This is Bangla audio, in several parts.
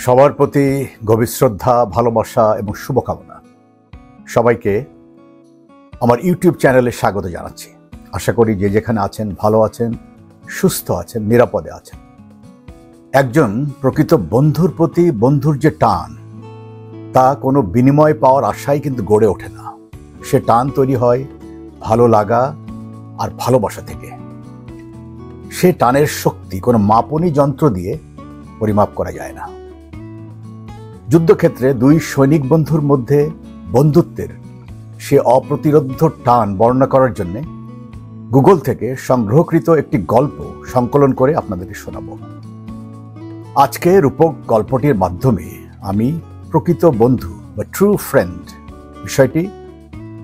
সবার প্রতি গভীর শ্রদ্ধা, ভালোবাসা এবং শুভকামনা। সবাইকে আমার ইউটিউব চ্যানেলে স্বাগত জানাচ্ছি। আশা করি যে যেখানে আছেন ভালো আছেন, সুস্থ আছেন, নিরাপদে আছেন। একজন প্রকৃত বন্ধুর প্রতি বন্ধুর যে টান, তা কোনো বিনিময় পাওয়ার আশায় কিন্তু গড়ে ওঠে না। সে টান তৈরি হয় ভালো লাগা আর ভালোবাসা থেকে। সে টানের শক্তি কোনো মাপনী যন্ত্র দিয়ে পরিমাপ করা যায় না। যুদ্ধক্ষেত্রে দুই সৈনিক বন্ধুর মধ্যে বন্ধুত্বের সে অপ্রতিরোধ্য টান বর্ণনা করার জন্য গুগল থেকে সংগ্রহকৃত একটি গল্প সংকলন করে আপনাদেরকে শোনাবো। আজকে রূপক গল্পটির মাধ্যমে আমি প্রকৃত বন্ধু বা ট্রু ফ্রেন্ড বিষয়টি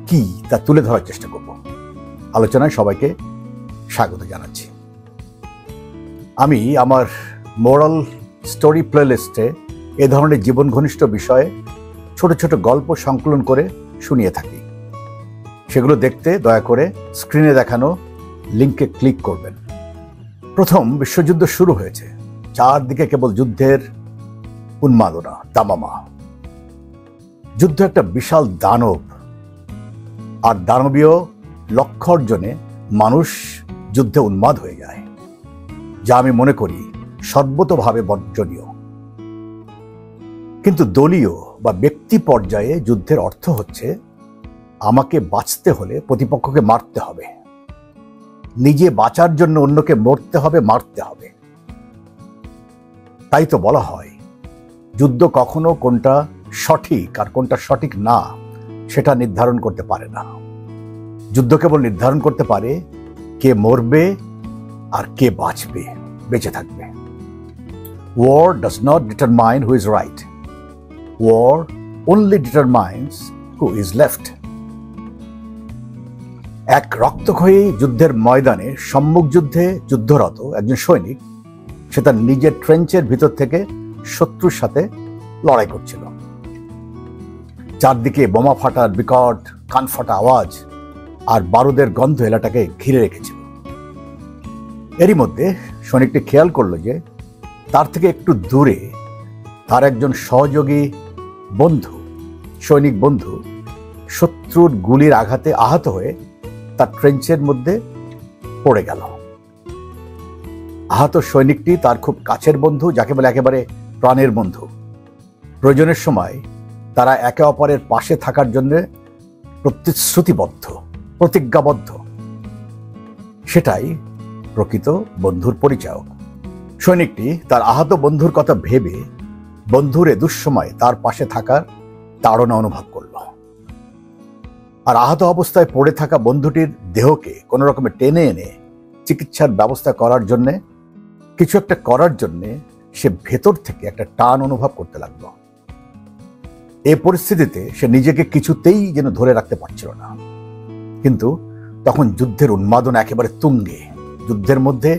কি তা তুলে ধরার চেষ্টা করব। আলোচনায় সবাইকে স্বাগত জানাচ্ছি। আমি আমার মোরাল স্টোরি প্লেলিস্টে এ ধরনের জীবন ঘনিষ্ঠ বিষয়ে ছোট ছোট গল্প সংকলন করে শুনিয়ে থাকি। সেগুলো দেখতে দয়া করে স্ক্রিনে দেখানো লিঙ্কে ক্লিক করবেন। প্রথম বিশ্বযুদ্ধ শুরু হয়েছে, চারদিকে কেবল যুদ্ধের উন্মাদনা, দামামা। যুদ্ধ একটা বিশাল দানব, আর দানবীয় লক্ষ্য অর্জনে মানুষ যুদ্ধে উন্মাদ হয়ে যায়, যা আমি মনে করি সর্বতোভাবে বর্জনীয়। কিন্তু দলীয় বা ব্যক্তি পর্যায়ে যুদ্ধের অর্থ হচ্ছে আমাকে বাঁচতে হলে প্রতিপক্ষকে মারতে হবে, নিজে বাঁচার জন্য অন্যকে মরতে হবে, মারতে হবে। তাই তো বলা হয় যুদ্ধ কখনো কোনটা সঠিক আর কোনটা সঠিক না সেটা নির্ধারণ করতে পারে না। যুদ্ধ কেবল নির্ধারণ করতে পারে কে মরবে আর কে বাঁচবে, বেঁচে থাকবে। War does not determine who is right. War only determines who is left. এক রক্তক্ষয়ী যুদ্ধের ময়দানে সম্মুখ যুদ্ধে যুদ্ধরত একজন সৈনিক সে তার নিজের ট্রেঞ্চের ভিতর থেকে শত্রুর সাথে লড়াই করছিল। চারদিকে বোমা ফাটার বিকট কানফাটা আওয়াজ আর বারুদের গন্ধ এলাকাটাকে ঘিরে রেখেছিল। এরই মধ্যে সৈনিকটি খেয়াল করলো যে তার থেকে একটু দূরে তার একজন সহযোগী বন্ধু, সৈনিক বন্ধু, শত্রুর গুলির আঘাতে আহত হয়ে তার ট্রেঞ্চের মধ্যে পড়ে গেল। আহত সৈনিকটি তার খুব কাছের বন্ধু, যাকে বলে একেবারে প্রাণের বন্ধু। প্রয়োজনের সময় তারা একে অপরের পাশে থাকার জন্য প্রতিশ্রুতিবদ্ধ, প্রতিজ্ঞাবদ্ধ। সেটাই প্রকৃত বন্ধুর পরিচায়ক। সৈনিকটি তার আহত বন্ধুর কথা ভেবে বন্ধুর এ দুঃসময় তার পাশে থাকার তাড়না অনুভব করল। আর আহত অবস্থায় পড়ে থাকা বন্ধুটির দেহকে কোনো রকমে টেনে এনে চিকিৎসার ব্যবস্থা করার জন্যে, কিছু একটা করার জন্যে সে ভেতর থেকে একটা টান অনুভব করতে লাগলো। এই পরিস্থিতিতে সে নিজেকে কিছুতেই যেন ধরে রাখতে পারছিল না। কিন্তু তখন যুদ্ধের উন্মাদনা একেবারে তুঙ্গে। যুদ্ধের মধ্যে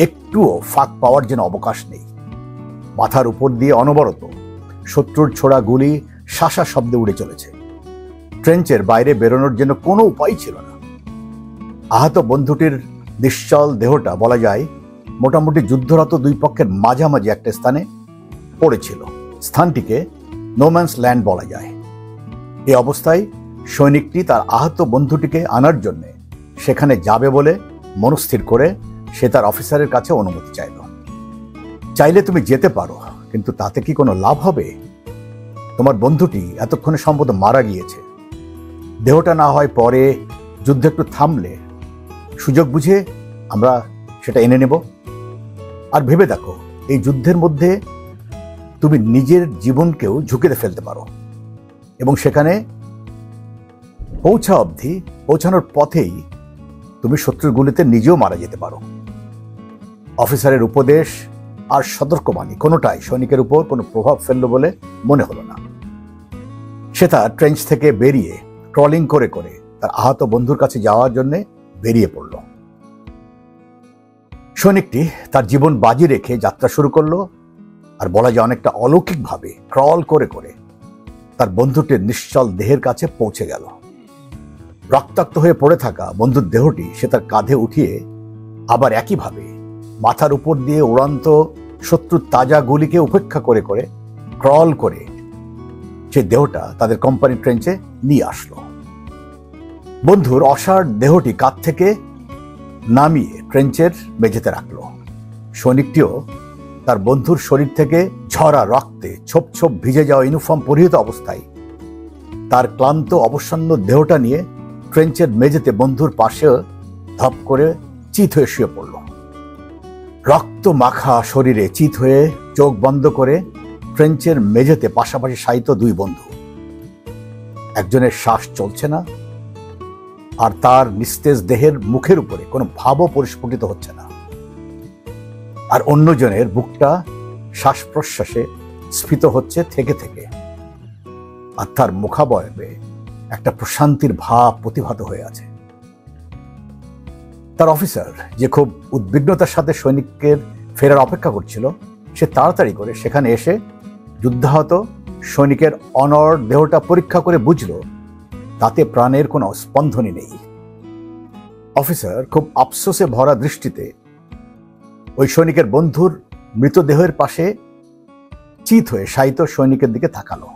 একটুও ফাঁক পাওয়ার যেন অবকাশ নেই। মাথার উপর দিয়ে অনবরত শত্রুর ছোড়া গুলি শাসা শব্দে উড়ে চলেছে। ট্রেঞ্চের বাইরে বেরোনোর জন্য কোনো উপায় ছিল না। আহত বন্ধুটির নিশ্চল দেহটা বলা যায় মোটামুটি যুদ্ধরত দুই পক্ষের মাঝামাঝি একটা স্থানে পড়েছিল। স্থানটিকে নোম্যান্স ল্যান্ড বলা যায়। এই অবস্থায় সৈনিকটি তার আহত বন্ধুটিকে আনার জন্য সেখানে যাবে বলে মনস্থির করে সে তার অফিসারের কাছে অনুমতি চাইল। চাইলে তুমি যেতে পারো, কিন্তু তাতে কি কোনো লাভ হবে? তোমার বন্ধুটি এতক্ষণে সম্ভবত মারা গিয়েছে। দেহটা না হয় পরে যুদ্ধ একটু থামলে সুযোগ বুঝে আমরা সেটা এনে নেব। আর ভেবে দেখো, এই যুদ্ধের মধ্যে তুমি নিজের জীবনকেও ঝুঁকিতে ফেলতে পারো এবং সেখানে পৌঁছানোর পথেই তুমি শত্রুর গুলিতে নিজেও মারা যেতে পারো। অফিসারের উপদেশ আর সতর্কবাণী কোনোটাই সৈনিকের উপর কোনো প্রভাব ফেলল বলে মনে হলো না। সে তার ট্রেঞ্চ থেকে বেরিয়ে ক্রলিং করে করে তার আহত বন্ধুর কাছে যাওয়ার জন্য বেরিয়ে পড়ল। সৈনিকটি তার জীবন বাজি রেখে যাত্রা শুরু করলো, আর বলা যায় অনেকটা অলৌকিকভাবে ক্রল করে করে তার বন্ধুটির নিশ্চল দেহের কাছে পৌঁছে গেল। রক্তাক্ত হয়ে পড়ে থাকা বন্ধুর দেহটি সে তার কাঁধে উঠিয়ে আবার একইভাবে মাথার উপর দিয়ে উড়ান্ত শত্রুর তাজা গুলিকে উপেক্ষা করে করে ক্রল করে সে দেহটা তাদের কোম্পানি ট্রেঞ্চে নিয়ে আসলো। বন্ধুর অসাড় দেহটি কাঁধ থেকে নামিয়ে ট্রেঞ্চের মেঝেতে রাখলো। সৈনিকটিও তার বন্ধুর শরীর থেকে ঝরা রক্তে ছোপ ছোপ ভিজে যাওয়া ইউনিফর্ম পরিহিত অবস্থায় তার ক্লান্ত অবসন্ন দেহটা নিয়ে ট্রেঞ্চের মেঝেতে বন্ধুর পাশে ধপ করে চিত হয়ে শুয়ে পড়ল। রক্ত মাখা শরীরে চিত হয়ে চোখ বন্ধ করে ট্রেঞ্চের মেঝেতে পাশাপাশি শায়িত দুই বন্ধু। একজনের শ্বাস চলছে না, আর তার নিস্তেজ দেহের মুখের উপরে কোনো ভাবও পরিস্ফুটিত হচ্ছে না, আর অন্যজনের বুকটা শ্বাস প্রশ্বাসে স্ফীত হচ্ছে থেকে থেকে, আর তার মুখাবয়বে একটা প্রশান্তির ভাব প্রতিভাত হয়ে আছে। তার অফিসার, যে খুব উদ্বিগ্নতার সাথে সৈনিকের ফেরার অপেক্ষা করছিল, সে তাড়াতাড়ি করে সেখানে এসে যুদ্ধাহত সৈনিকের অনড় দেহটা পরীক্ষা করে বুঝল তাতে প্রাণের কোনো স্পন্দনই নেই। অফিসার খুব আফসোসে ভরা দৃষ্টিতে ওই সৈনিকের বন্ধুর মৃতদেহের পাশে চিত হয়ে শায়িত সৈনিকের দিকে তাকালো।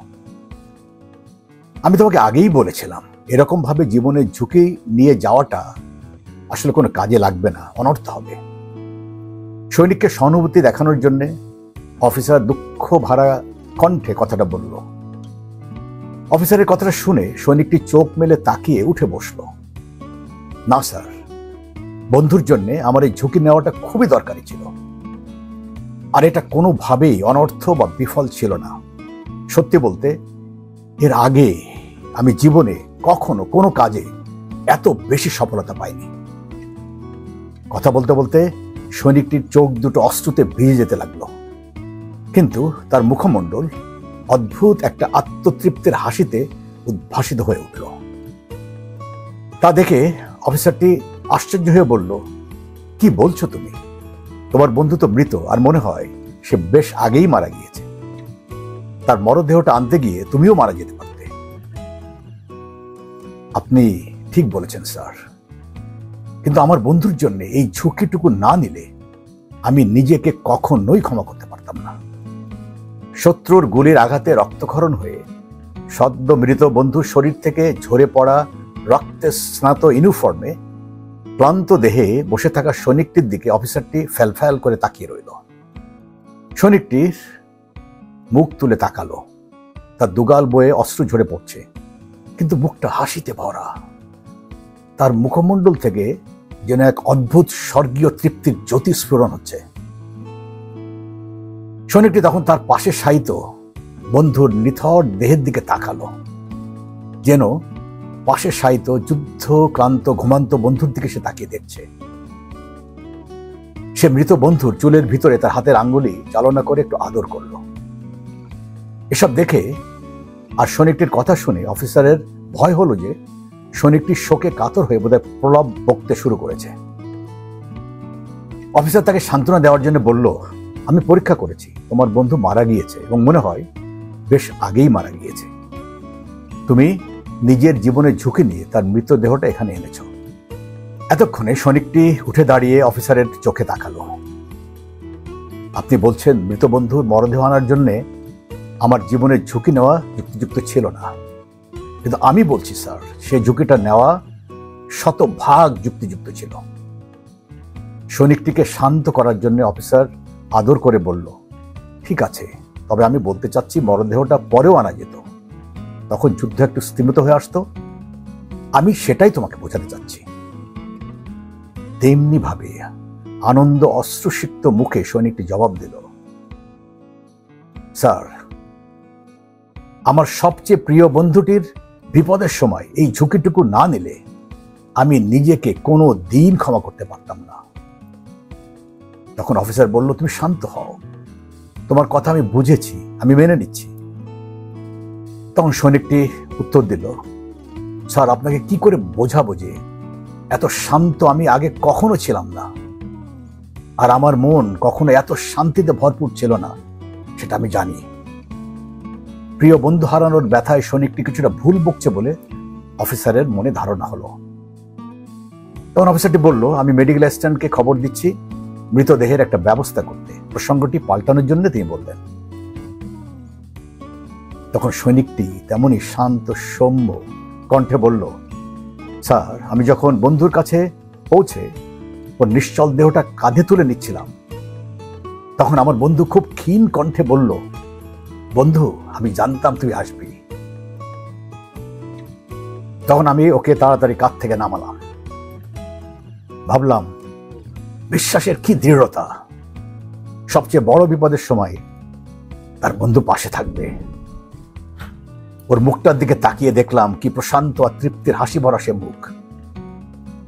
আমি তোমাকে আগেই বলেছিলাম, এরকম ভাবে জীবনের ঝুঁকি নিয়ে যাওয়াটা আসলে কোনো কাজে লাগবে না, অনর্থ হবে। সৈনিককে সহানুভূতি দেখানোর জন্য অফিসার দুঃখ ভরা কণ্ঠে কথাটা বলল। অফিসারের কথাটা শুনে সৈনিকটি চোখ মেলে তাকিয়ে উঠে বসল। না স্যার, বন্ধুর জন্য আমার এই ঝুঁকি নেওয়াটা খুবই দরকারি ছিল, আর এটা কোনোভাবেই অনর্থ বা বিফল ছিল না। সত্যি বলতে, এর আগে আমি জীবনে কখনো কোনো কাজে এত বেশি সফলতা পাইনি। কথা বলতে বলতে সৈনিকটির চোখ দুটো অশ্রুতে ভিজে যেতে লাগলো, কিন্তু তার মুখমণ্ডল অদ্ভুত একটা আত্মতৃপ্তির হাসিতে উদ্ভাসিত হয়ে উঠল। তা দেখে অফিসারটি আশ্চর্য হয়ে বলল, কি বলছো তুমি? তোমার বন্ধু তো মৃত, আর মনে হয় সে বেশ আগেই মারা গিয়েছে। তার মরদেহটা আনতে গিয়ে তুমিও মারা যেতে পারতে। আপনি ঠিক বলেছেন স্যার, কিন্তু আমার বন্ধুর জন্য এই ঝুঁকিটুকু না নিলে আমি নিজেকে কখনোই ক্ষমা করতে পারতাম না। শত্রুর গুলির আঘাতে রক্তক্ষরণ হয়ে সদ্য মৃত বন্ধুর শরীর থেকে ঝরে পড়া রক্তে স্নাত ইউনিফর্মে ক্লান্ত দেহে বসে থাকা সৈনিকটির দিকে অফিসারটি ফ্যালফ্যাল করে তাকিয়ে রইল। সৈনিকটির মুখ তুলে তাকালো। তার দুগাল বয়ে অশ্রু ঝরে পড়ছে, কিন্তু মুখটা হাসিতে ভরা। তার মুখমণ্ডল থেকে যেন এক অদ্ভুত স্বর্গীয় তৃপ্তির জ্যোতি স্ফুরণ হচ্ছে। সৈনিকটি তখন তার পাশে শায়িত বন্ধুর নিথর দেহের দিকে তাকালো, যেন পাশে শায়িত যুদ্ধ ক্লান্ত ঘুমান্ত বন্ধুর দিকে সে তাকিয়ে দেখছে। সে মৃত বন্ধুর চুলের ভিতরে তার হাতের আঙ্গুলি চালনা করে একটু আদর করল। এসব দেখে আর সৈনিকটির কথা শুনে অফিসারের ভয় হলো যে সৈনিকটি শোকে কাতর হয়ে বোধহয় প্রলাপ বকতে শুরু করেছে। অফিসার তাকে সান্ত্বনা দেওয়ার জন্য বলল, আমি পরীক্ষা করেছি, তোমার বন্ধু মারা গিয়েছে এবং মনে হয় বেশ আগেই মারা গিয়েছে। তুমি নিজের জীবনের ঝুঁকি নিয়ে তার মৃতদেহটা এখানে এনেছ। এতক্ষণে সৈনিকটি উঠে দাঁড়িয়ে অফিসারের চোখে তাকালো। আপনি বলছেন মৃত বন্ধুর মরদেহ আনার জন্য আমার জীবনের ঝুঁকি নেওয়া যুক্তিযুক্ত ছিল না, কিন্তু আমি বলছি স্যার, সেই ঝুঁকিটা নেওয়া শতভাগ যুক্তিযুক্ত ছিল। সৈনিকটিকে শান্ত করার জন্য অফিসার আদর করে বলল, ঠিক আছে, তবে আমি বলতে চাচ্ছি মরদেহটা পরেও আনা যেত, তখন যুদ্ধ একটু স্তিমিত হয়ে আসতো। আমি সেটাই তোমাকে বোঝাতে চাচ্ছি। তেমনি ভাবে আনন্দ অশ্রুসিক্ত মুখে সৈনিকটি জবাব দিল, স্যার, আমার সবচেয়ে প্রিয় বন্ধুটির বিপদের সময় এই ঝুঁকিটুকু না নিলে আমি নিজেকে কোনো দিন ক্ষমা করতে পারতাম না। তখন অফিসার বলল, তুমি শান্ত হও, তোমার কথা আমি বুঝেছি, আমি মেনে নিচ্ছি। তখন সৈনিকটি উত্তর দিল, স্যার, আপনাকে কি করে বোঝাবো যে এত শান্ত আমি আগে কখনো ছিলাম না, আর আমার মন কখনো এত শান্তিতে ভরপুর ছিল না, সেটা আমি জানি। প্রিয় বন্ধু হারানোর ব্যথায় সৈনিকটি কিছুটা ভুল বকছে বলে অফিসারের মনে ধারণা হলো। তখন অফিসারটি বলল, আমি মেডিকেল অ্যাসিস্ট্যান্টকে খবর দিচ্ছি মৃতদেহের একটা ব্যবস্থা করতে। প্রসঙ্গটি পাল্টানোর জন্য তিনি বললেন। তখন সৈনিকটি তেমনই শান্ত সৌম্য কণ্ঠে বলল, স্যার, আমি যখন বন্ধুর কাছে পৌঁছে ওর নিশ্চল দেহটা কাঁধে তুলে নিচ্ছিলাম, তখন আমার বন্ধু খুব ক্ষীণ কণ্ঠে বলল, বন্ধু, আমি জানতাম তুই আসবি। তখন আমি ওকে তাড়াতাড়ি কাঁধ থেকে নামালাম। ভাবলাম, বিশ্বাসের কি দৃঢ়তা! সবচেয়ে বড় বিপদের সময় তার বন্ধু পাশে থাকবে। ওর মুখটার দিকে তাকিয়ে দেখলাম কি প্রশান্ত আর তৃপ্তির হাসি ভরা সে মুখ।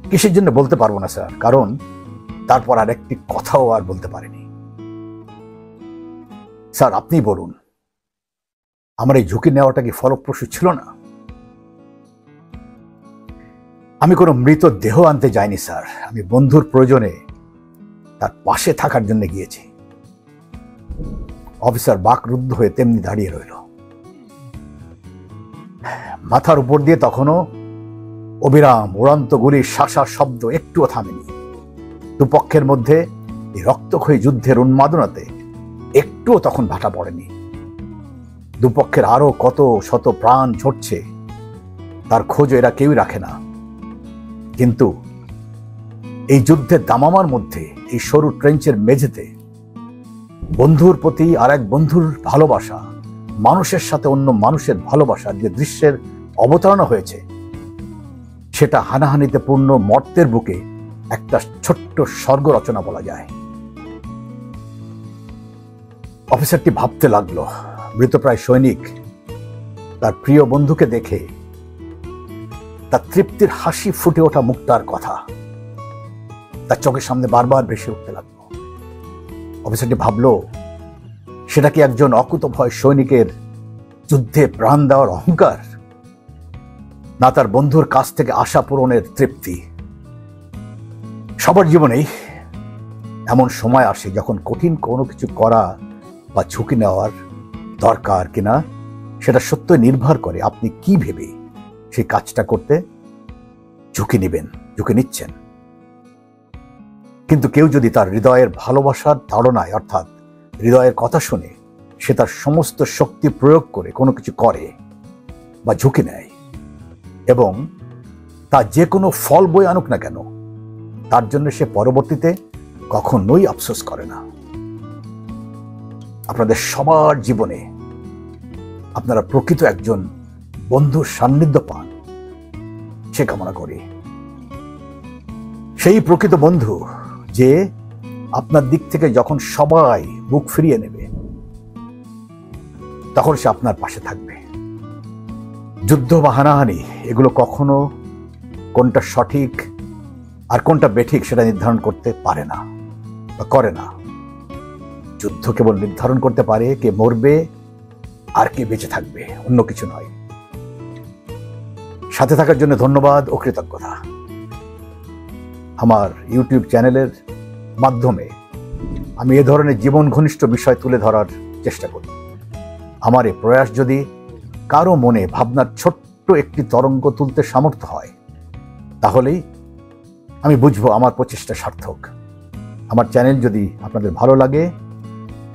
কিসের জন্য বলতে পারবো না স্যার, কারণ তারপর আর একটি কথাও আর বলতে পারিনি। স্যার, আপনি বলুন, আমার এই ঝুঁকি নেওয়াটা কি ফলপ্রসূ ছিল না? আমি কোনো মৃত দেহ আনতে যাইনি স্যার, আমি বন্ধুর প্রয়োজনে তার পাশে থাকার জন্য গিয়েছি। অফিসার বাকরুদ্ধ হয়ে তেমনি দাঁড়িয়ে রইল। মাথার উপর দিয়ে তখনও অবিরাম উড়ান্ত গুলির শাসার শব্দ একটুও থামেনি। দুপক্ষের মধ্যে এই রক্তক্ষয়ী যুদ্ধের উন্মাদনাতে একটুও তখন ভাটা পড়েনি। দুপক্ষের আরো কত শত প্রাণ ঝরছে তার খোঁজ এরা কেউই রাখে না। কিন্তু এই যুদ্ধের দামামার মধ্যে, এই সরু ট্রেঞ্চের মেঝেতে বন্ধুর প্রতি আর এক বন্ধুর ভালোবাসা, মানুষের সাথে অন্য মানুষের ভালোবাসার যে দৃশ্যের অবতারণা হয়েছে, সেটা হানাহানিতে পূর্ণ মর্তের বুকে একটা ছোট্ট স্বর্গ রচনা বলা যায়। অফিসারটি ভাবতে লাগলো, মৃতপ্রায় সৈনিক তার প্রিয় বন্ধুকে দেখে তার তৃপ্তির হাসি ফুটে ওঠা মুখটার কথা তার চোখের সামনে বারবার ভেসে উঠতে লাগলো। অফিসারটি ভাবলো, সেটা কি একজন অকুতভয় সৈনিকের যুদ্ধে প্রাণ দেওয়ার অহংকার, না তার বন্ধুর কাছ থেকে আশা পূরণের তৃপ্তি? সবার জীবনেই এমন সময় আসে যখন কঠিন কোনো কিছু করা বা ঝুঁকি নেওয়ার দরকার কিনা সেটা সত্যই নির্ভর করে আপনি কি ভেবে সেই কাজটা করতে ঝুঁকি নিচ্ছেন। কিন্তু কেউ যদি তার হৃদয়ের ভালোবাসার তাড়নায়, অর্থাৎ হৃদয়ের কথা শুনে সে তার সমস্ত শক্তি প্রয়োগ করে কোনো কিছু করে বা ঝুঁকি নেয়, এবং তা যে কোনো ফল বয়ে আনুক না কেন, তার জন্য সে পরবর্তীতে কখনোই আফসোস করে না। আপনাদের সবার জীবনে আপনারা প্রকৃত একজন বন্ধুর সান্নিধ্য পান, সে কামনা করি। সেই প্রকৃত বন্ধু যে আপনার দিক থেকে যখন সবাই মুখ ফিরিয়ে নেবে, তখন সে আপনার পাশে থাকবে। যুদ্ধ বা হানাহানি এগুলো কখনো কোনটা সঠিক আর কোনটা বেঠিক সেটা নির্ধারণ করতে পারে না বা করে না। যুদ্ধ কেবল নির্ধারণ করতে পারে কে মরবে আর কে বেঁচে থাকবে, অন্য কিছু নয়। সাথে থাকার জন্য ধন্যবাদ ও কৃতজ্ঞতা। আমার ইউটিউব চ্যানেলের মাধ্যমে আমি এ ধরনের জীবন ঘনিষ্ঠ বিষয় তুলে ধরার চেষ্টা করি। আমার এই প্রয়াস যদি কারো মনে ভাবনার ছোট্ট একটি তরঙ্গ তুলতে সামর্থ্য হয়, তাহলেই আমি বুঝবো আমার প্রচেষ্টা সার্থক। আমার চ্যানেল যদি আপনাদের ভালো লাগে,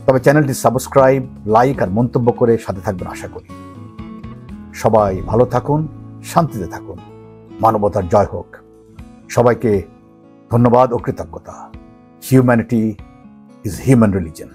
তবে চ্যানেলটি সাবস্ক্রাইব, লাইক আর মন্তব্য করে সাথে থাকবেন আশা করি। সবাই ভালো থাকুন, শান্তিতে থাকুন, মানবতার জয় হোক। সবাইকে ধন্যবাদ ও কৃতজ্ঞতা। Humanity is human religion.